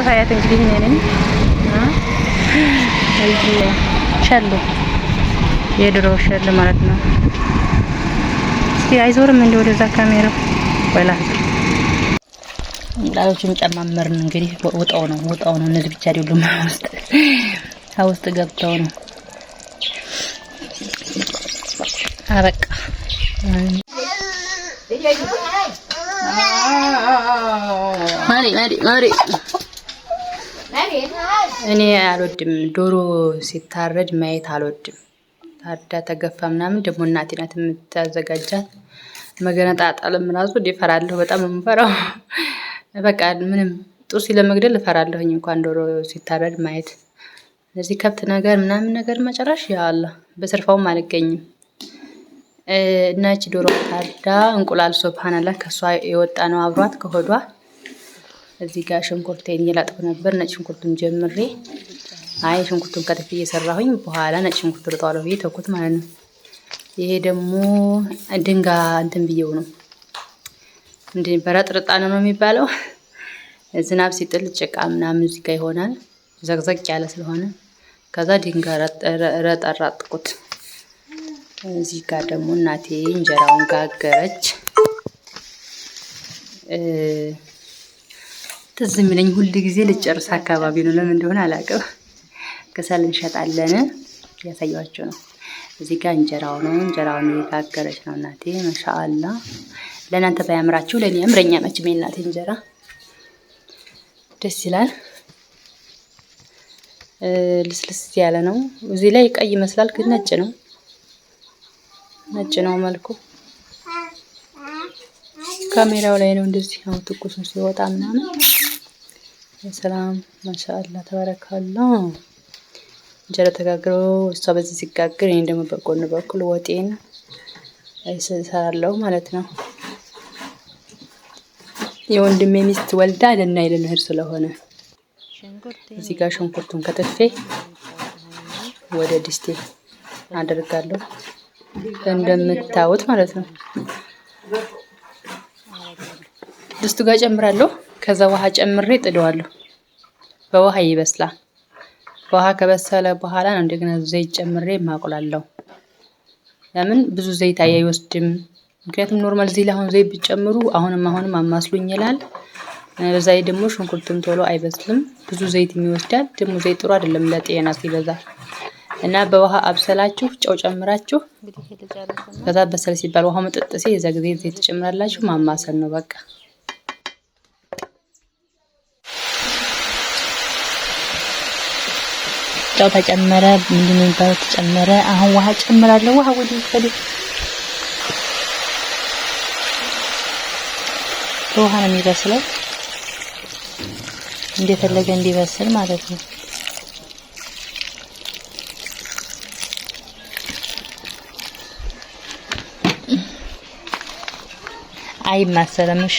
ክፋያት እንግዲህ እኔ ነኝ ሸሉ የድሮ ሸል ማለት ነው። እስቲ አይዞርም እንደ ወደዛ ካሜራው ወላ ዳሎቹም ጨማመርን እንግዲህ ወጣው ነው እነዚህ ብቻ አይደሉም ውስጥ ገብተው ነው አበቃ ማሪ እኔ አልወድም ዶሮ ሲታረድ ማየት አልወድም። ታርዳ ተገፋ ምናምን ደግሞ እናቴ ናት የምታዘጋጃት መገነጣጠልም ራሱ እፈራለሁ። በጣም የምፈራው በቃ ምንም ጡሲ ለመግደል እፈራለሁኝ እንኳን ዶሮ ሲታረድ ማየት። እዚህ ከብት ነገር ምናምን ነገር መጨረሻ ያአላህ በስርፋውም አልገኝም። እናቺ ዶሮ ታርዳ እንቁላል ሱብሃንአላህ ከሷ የወጣ ነው አብሯት ከሆዷ። እዚህ ጋር ሽንኩርቴን እየላጥኩ ነበር። ነጭ ሽንኩርቱን ጀምሬ ሽንኩርቱን ከትፌ እየሰራሁኝ በኋላ ነጭ ሽንኩርት ልጣዋለሁ ብዬ ተውኩት ማለት ነው። ይሄ ደግሞ ድንጋ እንትን ብየው ነው እንዴ በረጥርጣና ነው የሚባለው። ዝናብ ሲጥል ጭቃ ምናምን እዚህ ጋር ይሆናል ዘቅዘቅ ያለ ስለሆነ ከዛ ድንጋ ረጠራጥኩት። እዚህ ጋር ደግሞ እናቴ እንጀራውን ጋገረች። ትዝ የሚለኝ ሁሉ ጊዜ ልጨርስ አካባቢ ነው ለምን እንደሆነ አላውቅም። ከሰል እንሸጣለን ያሳያችሁ ነው። እዚህ ጋር እንጀራው ነው እንጀራውን የጋገረች ነው እናቴ ማሻአላ። ለእናንተ ባያምራችሁ ለኔ ያምረኛ መቼም የእናቴ እንጀራ ደስ ይላል። ልስልስ ያለ ነው። እዚህ ላይ ቀይ ይመስላል ግን ነጭ ነው መልኩ። ካሜራው ላይ ነው እንደዚህ ነው ትኩስ ሲወጣ ምናምን። ሰላም ማሻአላ ተባረካላ። እንጀራ ተጋግሮ እሷ በዚህ ሲጋግር እኔ ደግሞ በጎን በኩል ወጤን እሰራለሁ ማለት ነው። የወንድሜ ሚስት ወልዳ ለና ይልንህር ስለሆነ እዚህ ጋር ሽንኩርቱን ከተፌ ወደ ድስቴ አደርጋለሁ እንደምታዩት ማለት ነው። ድስቱ ጋር ጨምራለሁ። ከዛ ውሃ ጨምሬ ጥደዋለሁ። በውሃ ይበስላል። ውሃ ከበሰለ በኋላ ነው እንደገና ዘይት ጨምሬ ማቁላለው። ለምን ብዙ ዘይት አይወስድም። ምክንያቱም ኖርማል እዚህ ላይ አሁን ዘይት ቢጨምሩ አሁንም አማስሉኝ ይላል። በዛ ላይ ደግሞ ሽንኩርቱም ቶሎ አይበስልም። ብዙ ዘይት የሚወስዳል። ደግሞ ዘይት ጥሩ አይደለም ለጤና ሲበዛ እና በውሃ አብሰላችሁ ጨው ጨምራችሁ ከዛ በሰለ ሲባል ውሃው መጠጥ ሲል የዛ ጊዜ ዘይት ጨምራላችሁ ማማሰል ነው በቃ። ጨው ተጨመረ ምንድን ነው የሚባለው ተጨመረ። አሁን ውሃ ጨምራለሁ። ውሃ ወዲህ ከዲ ውሃ ነው የሚበስለው እንደፈለገ እንዲበስል ማለት ነው። አይማሰለም። እሺ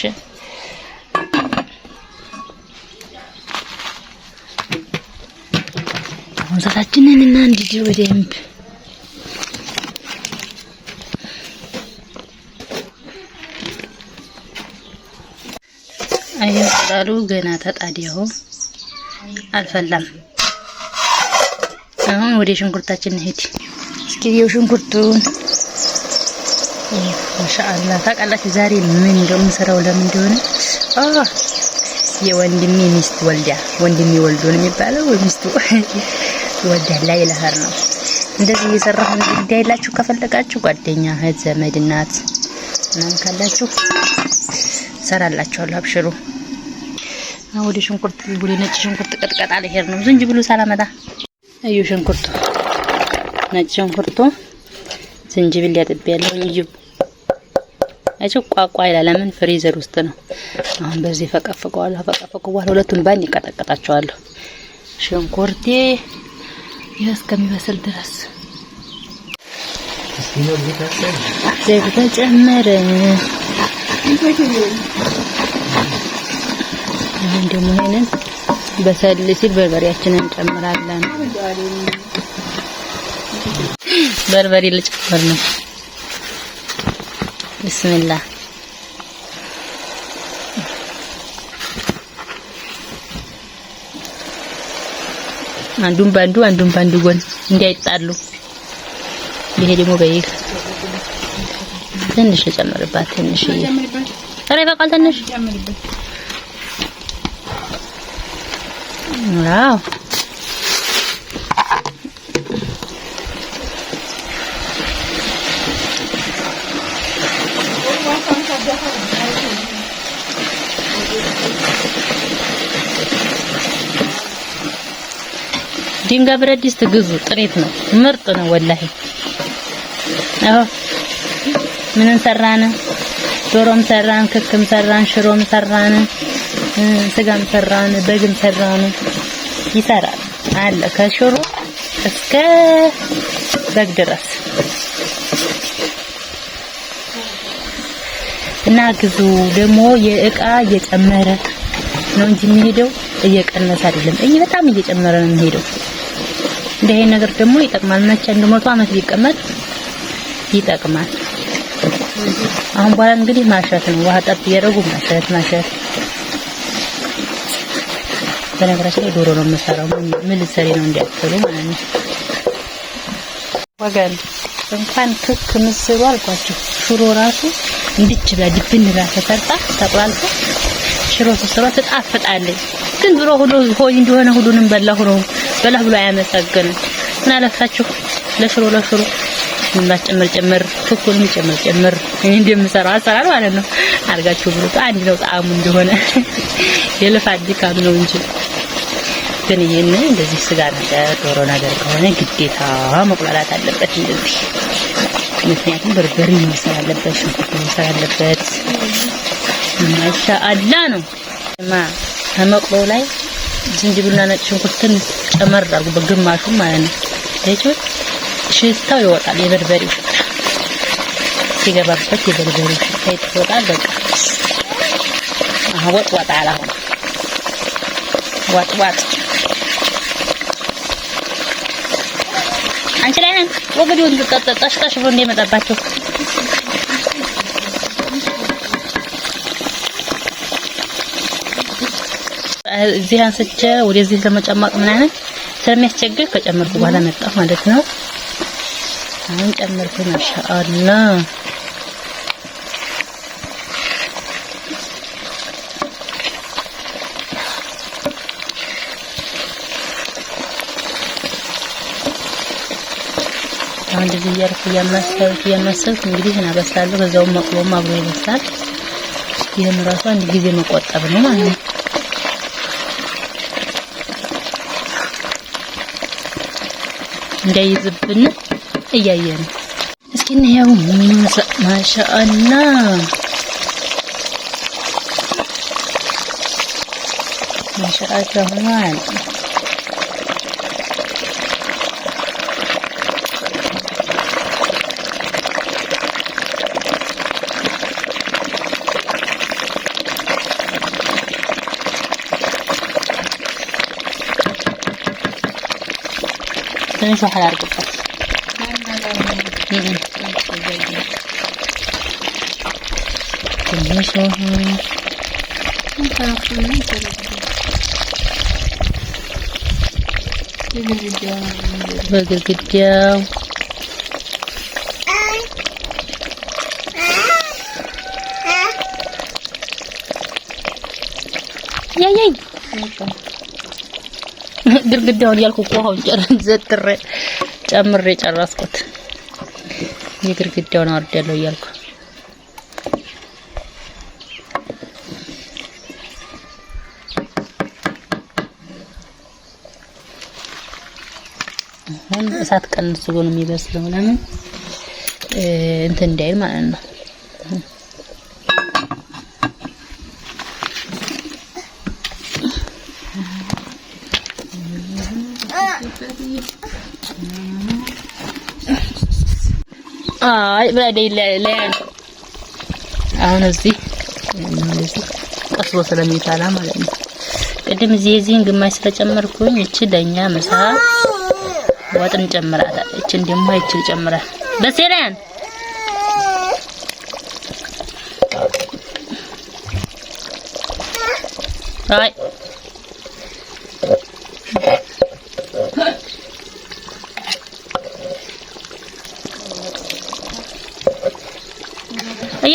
አሁን ሰታችንን እና እንዲህ ወደምብ አይጣሉ ገና ተጣዲያው አልፈላም። አሁን ወደ ሽንኩርታችን እንሄድ። እስኪ ሽንኩርቱን ማሻአላ ታውቃላችሁ ዛሬ ምን እንደምሰራው ለምን እንደሆነ የወንድሜ ሚስት ወልዳ ወንድሜ ወልዶ ነው የሚባለው ሚስቱ ወልዳ ላይ ለህር ነው እንደዚህ እየሰራሁ እንዲያይላችሁ ከፈለጋችሁ ጓደኛ እህት ዘመድ እናት ምናምን ካላችሁ ሰራላችኋለሁ አብሽሩ። ወደ ሽንኩርት ወደ ነጭ ሽንኩርት ቅጥቀጣ ልሄድ ነው። ዝንጅብሉ ሳላመጣ እዩ ሽንኩርቱ ነጭ ሽንኩርቱ ዝንጅብል ያጥቤያለሁ እንጂ አይቼው ቋቋ ይላል። ለምን ፍሪዘር ውስጥ ነው። አሁን በዚህ ፈቀፈቀዋለሁ። በኋላ ሁለቱን ባንድ ይቀጠቀጣቸዋለሁ። ሽንኩርቴ እስከሚበስል ድረስ ዘይት ተጨመረ። አሁን ደግሞ ይሄንን በሰል ሲል በርበሬያችንን እንጨምራለን። በርበሬ ልጨምር ነው። ቢስሚላህ አንዱን ባንዱ ጎን እንዳይጣሉ። ይሄ ደግሞ በይል ትንሽ ጨምርባት ትንሽ ኧረ በቃል ትንሽ ዋው ድንጋ ብረት ድስት ግዙ። ጥሬት ነው፣ ምርጥ ነው ወላሂ። አዎ ምንን ሰራን? ዶሮም ሰራን፣ ክክም ሰራን፣ ሽሮም ሰራን፣ ስጋም ሰራን፣ በግም ሰራን። ይሰራል አለ ከሽሮ እስከ በግ ድረስ እና ግዙ። ደግሞ የእቃ እየጨመረ ነው እንጂ የሚሄደው እየቀነሰ አይደለም። በጣም እየጨመረ ነው የሚሄደው። እንደ ይሄ ነገር ደግሞ ይጠቅማል። መቼ 100 ዓመት ቢቀመጥ ይጠቅማል። አሁን በኋላ እንግዲህ ማሸት ነው። ውሃ ጠብ እያደረጉ ማሸት። በነገራችን ላይ ዶሮ ነው የምሰራው። ምን ልትሰሪ ነው እንዲያትሉ ማለት ነው ወገን። እንኳን ክክ ምስሩ አልኳችሁ ሽሮ ራሱ እንድች ብላ ድብን ብላ ተሰርታ ተቆላልታ ሽሮ ተሰራ ትጣፍጣለች። ግን ድሮ ሁሉ ሆይ እንደሆነ ሁሉንም በላሁ ነው በላህ ብሎ አያመሰግንም። ምን አለፋችሁ ለሽሮ ጨምር ክኩንም ጨምር እንደምሰራው አሰራር ማለት ነው አርጋችሁ ብሉት። አንድ ነው ጣዕሙ እንደሆነ የልፋት ድካም ነው እንጂ። ግን ይሄን እንደዚህ ስጋ ነገር ዶሮ ነገር ከሆነ ግዴታ መቁላላት አለበት እንደዚህ። ምክንያቱም በርበሬ መሰል አለበት፣ ሽንኩርት መሰል አለበት። ማሻአላ ነው ከመቁላው ላይ ዝንጅብልና ነጭ ሽንኩርትን ጨመር አድርጉ በግማሹ ማለት ነው። እቺው ሽታው ይወጣል። የበርበሬው ሽታ ሲገባበት የበርበሬው ሽታ ይወጣል። በቃ ወጥ አለ። ወጥ አንቺ ላይ ነን ወግዲው ተጣጣሽ ብሎ እንደመጣባቸው እዚህ አንስቼ ወደዚህ ለመጨመቅ ምናምን ስለሚያስቸግር ከጨመርኩ በኋላ መጣሁ ማለት ነው። አሁን ጨመርኩ። ማሻአላ አሁን እንደዚህ እያማሰልኩ እንግዲህ እናበስላለሁ። በዛውም መቅሎም አብሮ ይበስላል። ይሄን ራሱ አንድ ጊዜ መቆጠብ ነው ማለት ነው። እንዳይዝብን እያየን እስኪ ነው። ማሻአላ ሆኗል። ትንሽ ውሃ አድርጉበት። ትንሽ በግድግዳው ያያይ ግድግዳውን ያልኩ ውሃውን ጨምሬ ጨረስኩት። የግድግዳውን አወርዳለሁ እያልኩ አሁን እሳት ቀንስ ብሎ ነው የሚበስለው። ለምን እንትን እንዳይል ማለት ነው። አይ በሌላ አሁን እዚህ ቀስሎ ስለሚታላ ማለት ነው። ቅድም እዚህን ግማሽ ስለጨመርኩኝ እቺ ለኛ ምሳ ወጥን ጨምራታለሁ። እቺን ደግሞ አይችል ጨምራ በሴራን አይ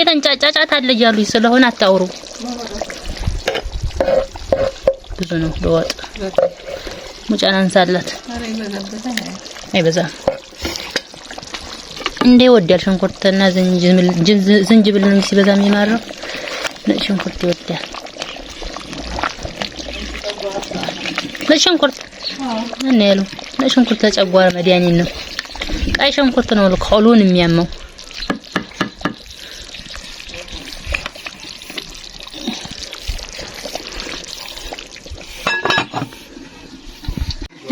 እየተንጫጫጫት አለ እያሉኝ ስለሆነ አታውሩ። ብዙ ነው ለወጥ ሙጫን አንሳላት አይበዛም እንዴ ወዲያል ሽንኩርትና ዝንጅብል ነው ሲበዛ የሚማረው ሽንኩርት ይወዳል ለሽንኩርት እኔ ያለው ለሽንኩርት ተጨጓራ መድኃኒት ነው ቀይ ሽንኩርት ነው ለኮሎን የሚያመው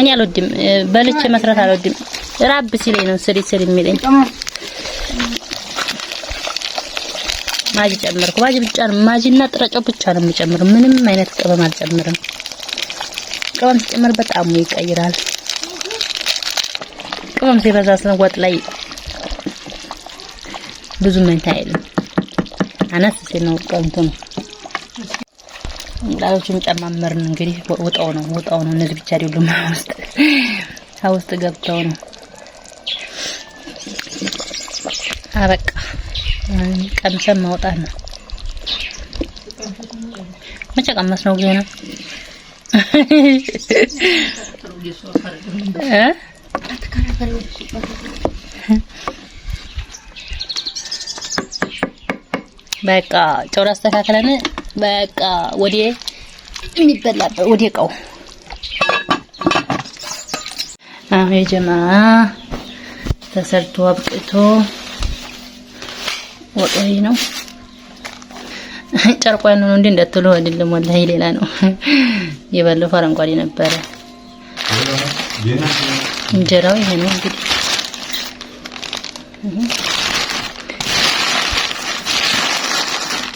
እኔ አልወድም በልቼ መስራት አልወድም ራብ ሲለኝ ነው ስሪ የሚለኝ ማጂ ጨመርኩ ማጂ ብቻ ነው ማጂና ጥረጮ ብቻ ነው የምጨምረው ምንም አይነት ቅመም አልጨምርም ቅመም ሲጨመር በጣም ይቀይራል ቅመም ሲበዛ ወጥ ላይ ብዙ ምን ታይልም አናስ ሲል ነው ቀንቱ ነው ላሎቹም ጨማመርን እንግዲህ ወጣው ነው እነዚህ ብቻ አይደሉም ውስጥ ገብተው ነው አበቃ ቀምሰን ማውጣት ነው መቼ ቀመስ ነው ገና በቃ ጨው አስተካክለን በቃ ወዴ የሚበላበት ወዴ ቃው የጀማ ተሰርቶ አብቅቶ ወጣይ ነው ጨርቋን ነው እንዴ እንደተሉ አይደለም ወላሂ ሌላ ነው የባለፈው አረንጓዴ ነበረ እንጀራው ይሄ ነው እንግዲህ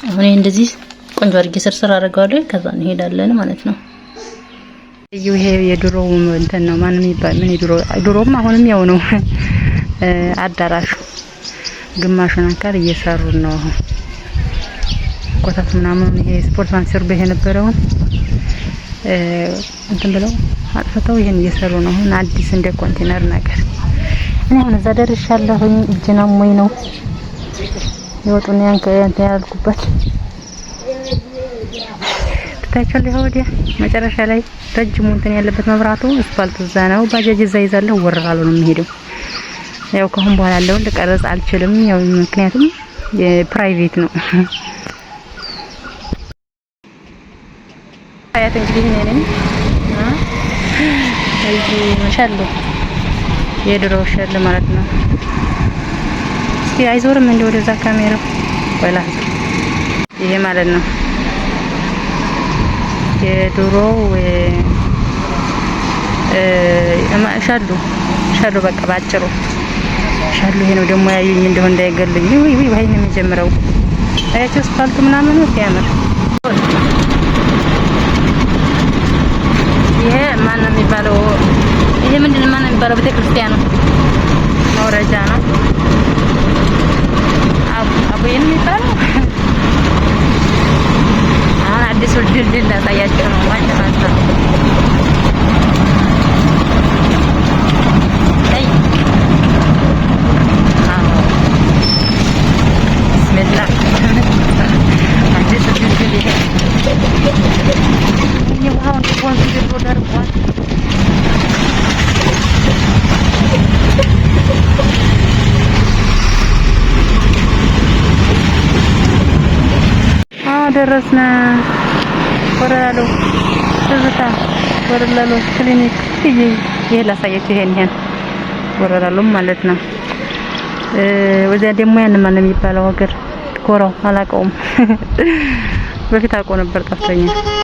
አሁን እንደዚህ ቆንጆ አድርጌ ስርስር አደርጋለሁ ከዛ እንሄዳለን ማለት ነው ይሄ የድሮው እንትን ነው ማንም ይባል ምን ድሮም አሁንም ያው ነው አዳራሹ ግማሹን አካል እየሰሩ ነው ኮታት ምናምን ይሄ ስፖርት ማንሰር በሄ ነበረው እንትን ብለው አጥፍተው ይሄን እየሰሩ ነው አሁን አዲስ እንደ ኮንቴነር ነገር እኔ አሁን እዛ ደርሻለሁኝ እጅና ሞይ ነው ይወጡና ያንተ ያልኩበት ታይቻለ ወዲያ መጨረሻ ላይ ረጅሙ እንትን ያለበት መብራቱ አስፋልቱ እዛ ነው ባጃጅ እዛ ይዛለው ወራሉ ነው የሚሄደው ያው ከሁን በኋላ ያለው ልቀረጽ አልችልም ያው ምክንያቱም የፕራይቬት ነው አያት እንግዲህ ነኝ እዚህ ማሻአላ የድሮ ሸል ማለት ነው እስኪ አይዞርም እንደ ወደዛ ካሜራው ወላ ይሄ ማለት ነው የድሮ ሻሉ በቃ ባጭሩ ሻሉ ይሄ ነው ደግሞ ያዩኝ እንደሆነ እንዳይገልኝ ወይ ወይ ነው የሚጀምረው አያችሁ አስፋልቱ ምናምን ነው ሲያምር ይሄ ማን ነው የሚባለው ይሄ ምንድነው ማን ነው የሚባለው ቤተክርስቲያኑ መውረጃ ነው አቡዬ ነው የሚባለው አዲስ ድልድል ላሳያችሁ ነው ማለት ነው bismillah አዲስ ድልድል ይሄ የውሃውን ወንዝ ድሮ ደርቋል ደረስና ወራሎ ትዝታ ወራሎ ክሊኒክ ይሄ ላሳያችሁ ይሄን ወራሎ ማለት ነው ወዲያ ደግሞ ያን ማን የሚባለው ሀገር ኮራው አላቀውም በፊት አውቀው ነበር ጠፍቶኛል